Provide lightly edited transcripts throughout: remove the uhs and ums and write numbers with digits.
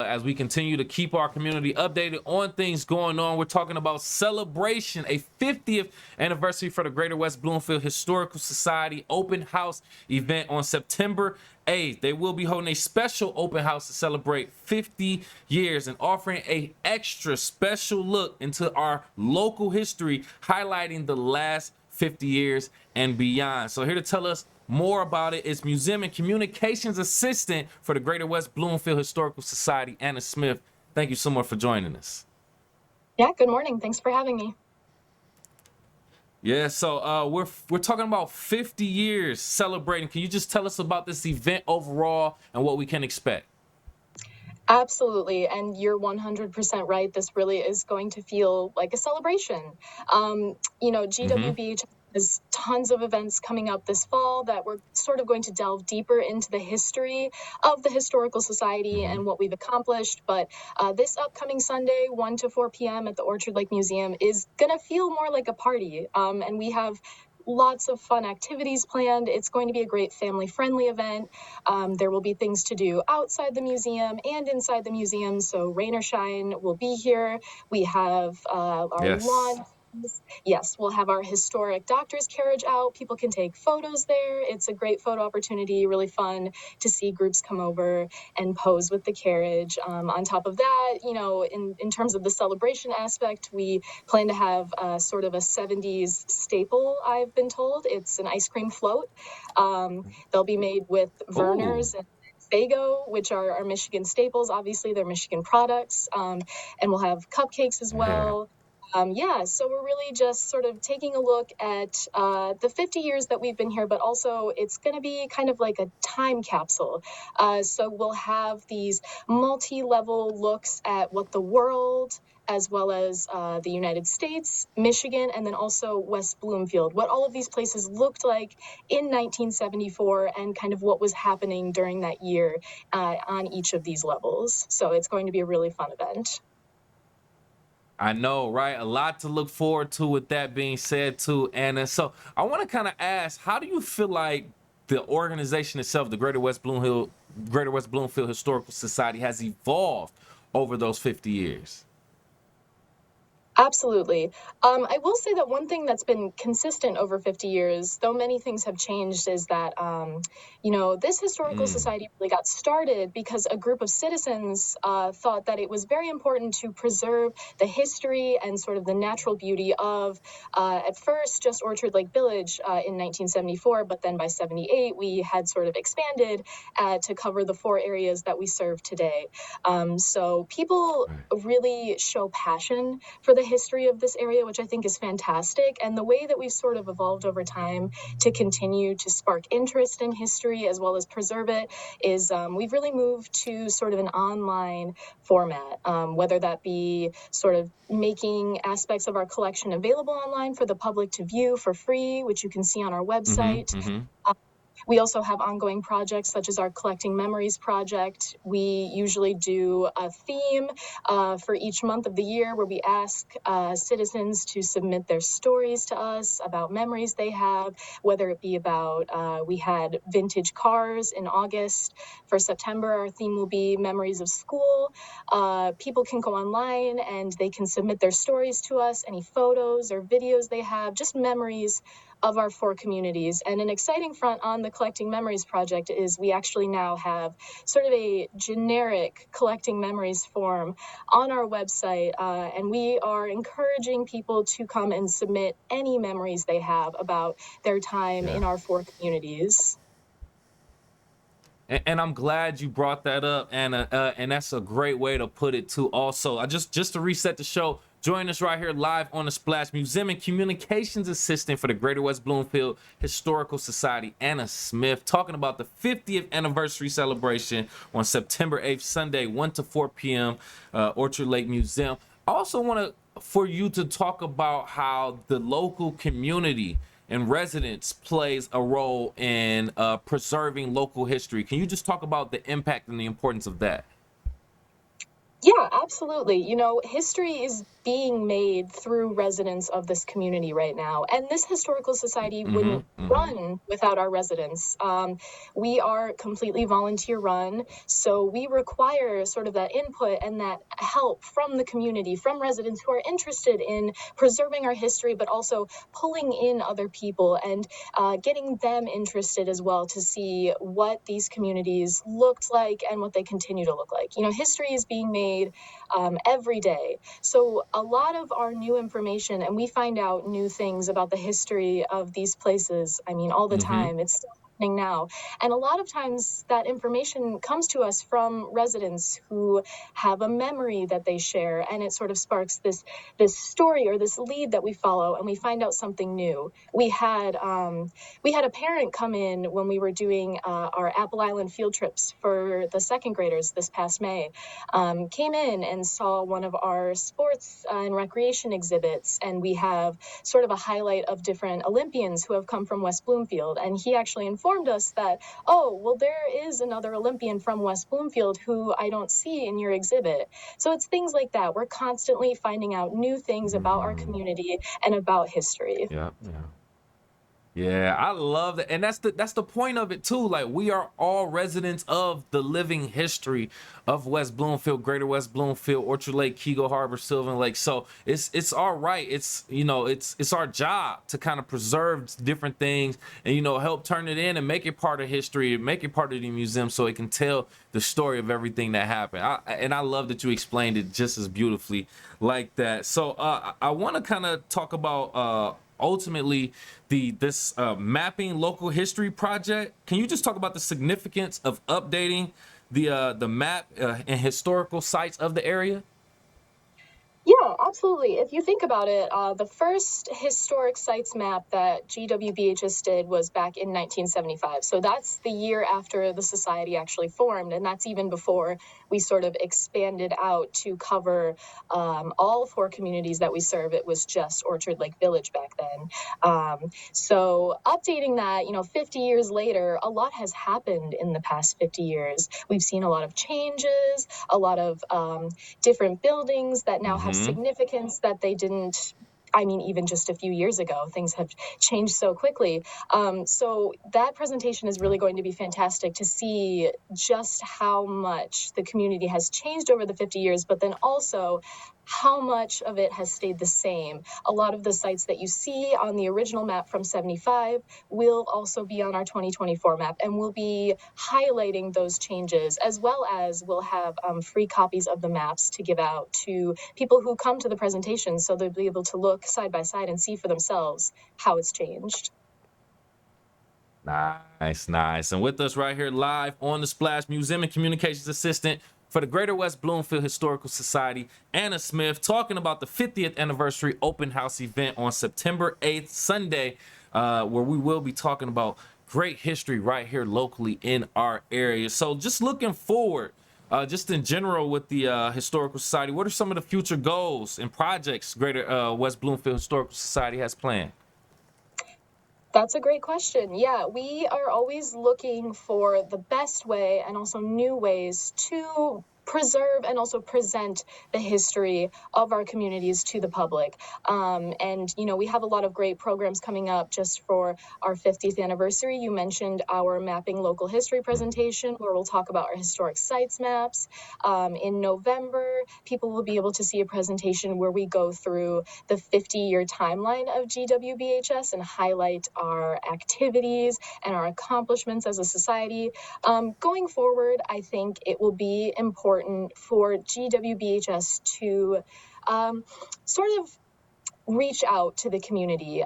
As we continue to keep our community updated on things going on, we're talking about celebration, a 50th anniversary for the Greater West Bloomfield Historical Society open house event on September 8th. They will be holding a special open house to celebrate 50 years and offering a extra special look into our local history, highlighting the last 50 years and beyond. So here to tell us more about it is Museum and Communications Assistant for the Greater West Bloomfield Historical Society, Anna Smith. Thank you so much for joining us. Yeah, good morning. Thanks for having me. Yeah, so we're talking about 50 years celebrating. Can you just tell us about this event overall and what we can expect? Absolutely. And you're 100% right. This really is going to feel like a celebration. GWB has tons of events coming up this fall that we're sort of going to delve deeper into the history of the Historical Society and what we've accomplished. But this upcoming Sunday, 1 to 4 p.m. at the Orchard Lake Museum is going to feel more like a party. And we have lots of fun activities planned. It's going to be a great family-friendly event. There will be things to do outside the museum and inside the museum, so rain or shine, we'll be here. We have our lawn. Yes, we'll have our historic doctor's carriage out. People can take photos there. It's a great photo opportunity, really fun to see groups come over and pose with the carriage. On top of that, in terms of the celebration aspect, we plan to have sort of a 70s staple, I've been told. It's an ice cream float. They'll be made with Verner's and Fago, which are our Michigan staples. Obviously, they're Michigan products. And we'll have cupcakes as well. So we're really just sort of taking a look at the 50 years that we've been here, but also it's going to be kind of like a time capsule. So we'll have these multi-level looks at what the world, as well as the United States, Michigan, and then also West Bloomfield, what all of these places looked like in 1974 and kind of what was happening during that year on each of these levels. So it's going to be a really fun event. I know, right? A lot to look forward to with that being said too, Anna. So I want to kind of ask, how do you feel like the organization itself, the Greater West Bloomfield Historical Society, has evolved over those 50 years? Absolutely. I will say that one thing that's been consistent over 50 years, though many things have changed, is that, this historical society really got started because a group of citizens thought that it was very important to preserve the history and sort of the natural beauty of, at first, just Orchard Lake Village in 1974, but then by 78, we had sort of expanded to cover the 4 areas that we serve today. So people really show passion for the history of this area, which I think is fantastic. And the way that we've sort of evolved over time to continue to spark interest in history as well as preserve it is we've really moved to sort of an online format, whether that be sort of making aspects of our collection available online for the public to view for free, which you can see on our website. We also have ongoing projects such as our Collecting Memories project. We usually do a theme for each month of the year where we ask citizens to submit their stories to us about memories they have, whether it be about, we had vintage cars in August. For September, our theme will be memories of school. People can go online and they can submit their stories to us, any photos or videos they have, just memories of our 4 communities. And an exciting front on the Collecting Memories project is we actually now have sort of a generic Collecting Memories form on our website, and we are encouraging people to come and submit any memories they have about their time in our 4 communities. And I'm glad you brought that up, Anna, and that's a great way to put it too. Also, I just to reset the show, join us right here live on the Splash. Museum and Communications Assistant for the Greater West Bloomfield Historical Society, Anna Smith, talking about the 50th anniversary celebration on September 8th, Sunday, 1 to 4 p.m., Orchard Lake Museum. I also want for you to talk about how the local community and residents plays a role in preserving local history. Can you just talk about the impact and the importance of that? Yeah, Absolutely. You know, history is being made through residents of this community right now. And this historical society Mm-hmm. wouldn't Mm-hmm. run without our residents. We are completely volunteer run. So we require sort of that input and that help from the community, from residents who are interested in preserving our history, but also pulling in other people and getting them interested as well to see what these communities looked like and what they continue to look like. You know, history is being made every day. So a lot of our new information, and we find out new things about the history of these places, I mean, all the Mm-hmm. time. It's still happening now. And a lot of times that information comes to us from residents who have a memory that they share, and it sort of sparks this story or this lead that we follow, and we find out something new. We had a parent come in when we were doing our Apple Island field trips for the second graders this past May. Came in and saw one of our sports and recreation exhibits, and we have sort of a highlight of different Olympians who have come from West Bloomfield. And he actually informed us that, oh, well, there is another Olympian from West Bloomfield who I don't see in your exhibit. So it's things like that. We're constantly finding out new things about our Mm-hmm. community and about history. Yeah. Yeah. Yeah, I love that. And that's the point of it too. Like, we are all residents of the living history of West Bloomfield, Greater West Bloomfield, Orchard Lake, Kego Harbor, Sylvan Lake. So it's all right. It's, it's our job to kind of preserve different things and, help turn it in and make it part of history, make it part of the museum so it can tell the story of everything that happened. I love that you explained it just as beautifully like that. So I want to kind of talk about ultimately this mapping local history project. Can you just talk about the significance of updating the map and historical sites of the area? Yeah, absolutely. If you think about it, the first historic sites map that GWBHS did was back in 1975. So that's the year after the society actually formed. And that's even before we sort of expanded out to cover all four communities that we serve. It was just Orchard Lake Village back then. So updating that, 50 years later, a lot has happened in the past 50 years. We've seen a lot of changes, a lot of different buildings that now have Mm-hmm. significance that they didn't. I mean, even just a few years ago, things have changed so quickly. So that presentation is really going to be fantastic to see just how much the community has changed over the 50 years, but then also how much of it has stayed the same. A lot of the sites that you see on the original map from 75 will also be on our 2024 map, and we'll be highlighting those changes, as well as we'll have free copies of the maps to give out to people who come to the presentation, so they'll be able to look side by side and see for themselves how it's changed. Nice, nice. And with us right here live on the Splash, Museum and Communications Assistant for the Greater West Bloomfield Historical Society, Anna Smith, talking about the 50th anniversary open house event on September 8th, Sunday, where we will be talking about great history right here locally in our area. So just looking forward, just in general with the Historical Society, what are some of the future goals and projects Greater West Bloomfield Historical Society has planned? That's a great question. Yeah, we are always looking for the best way and also new ways to preserve and also present the history of our communities to the public. And, we have a lot of great programs coming up just for our 50th anniversary. You mentioned our Mapping Local History presentation, where we'll talk about our historic sites maps. In November, people will be able to see a presentation where we go through the 50-year timeline of GWBHS and highlight our activities and our accomplishments as a society. Going forward, I think it will be important for GWBHS to sort of reach out to the community.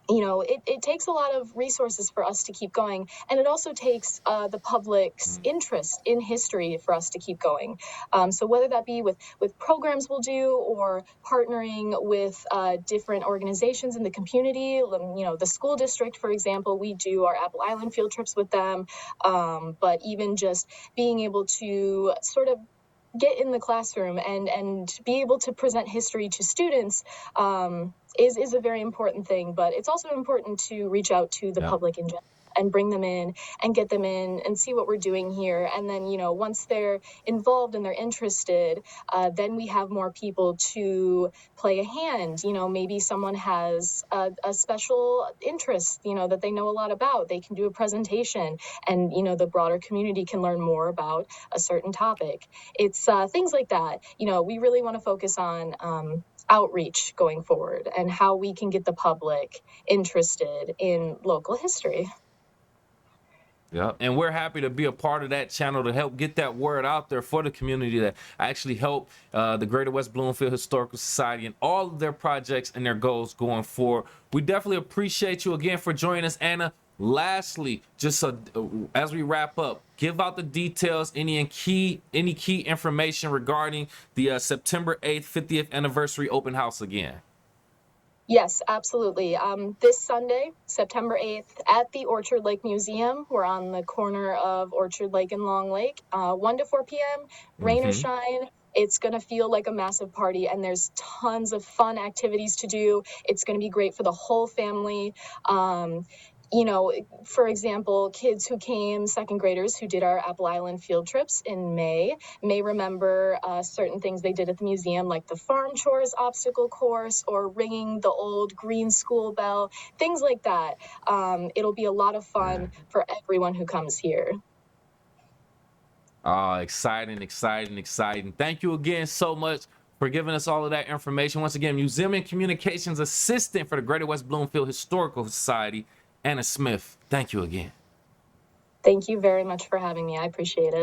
It takes a lot of resources for us to keep going, and it also takes the public's interest in history for us to keep going. So whether that be with programs we'll do or partnering with different organizations in the community, the school district, for example, we do our Apple Island field trips with them, but even just being able to sort of get in the classroom and be able to present history to students is a very important thing, but it's also important to reach out to the Yeah. public in general and bring them in and get them in and see what we're doing here. And then, you know, once they're involved and they're interested, then we have more people to play a hand. You know, maybe someone has a special interest, you know, that they know a lot about. They can do a presentation, and, you know, the broader community can learn more about a certain topic. It's things like that. You know, we really want to focus on outreach going forward and how we can get the public interested in local history. Yeah, and we're happy to be a part of that channel to help get that word out there for the community that actually help the Greater West Bloomfield Historical Society and all of their projects and their goals going forward. We definitely appreciate you again for joining us, Anna. Lastly, just as we wrap up, give out the details, any key information regarding the September 8th 50th anniversary open house again. Yes, absolutely. This Sunday, September 8th, at the Orchard Lake Museum. We're on the corner of Orchard Lake and Long Lake, 1 to 4 p.m., rain or shine. It's going to feel like a massive party, and there's tons of fun activities to do. It's going to be great for the whole family. You know, for example, kids who came, second graders who did our Apple Island field trips in May remember certain things they did at the museum, like the farm chores obstacle course or ringing the old green school bell, things like that. It'll be a lot of fun for everyone who comes here. Exciting, exciting, exciting. Thank you again so much for giving us all of that information. Once again, Museum and Communications Assistant for the Greater West Bloomfield Historical Society, Anna Smith. Thank you again. Thank you very much for having me. I appreciate it.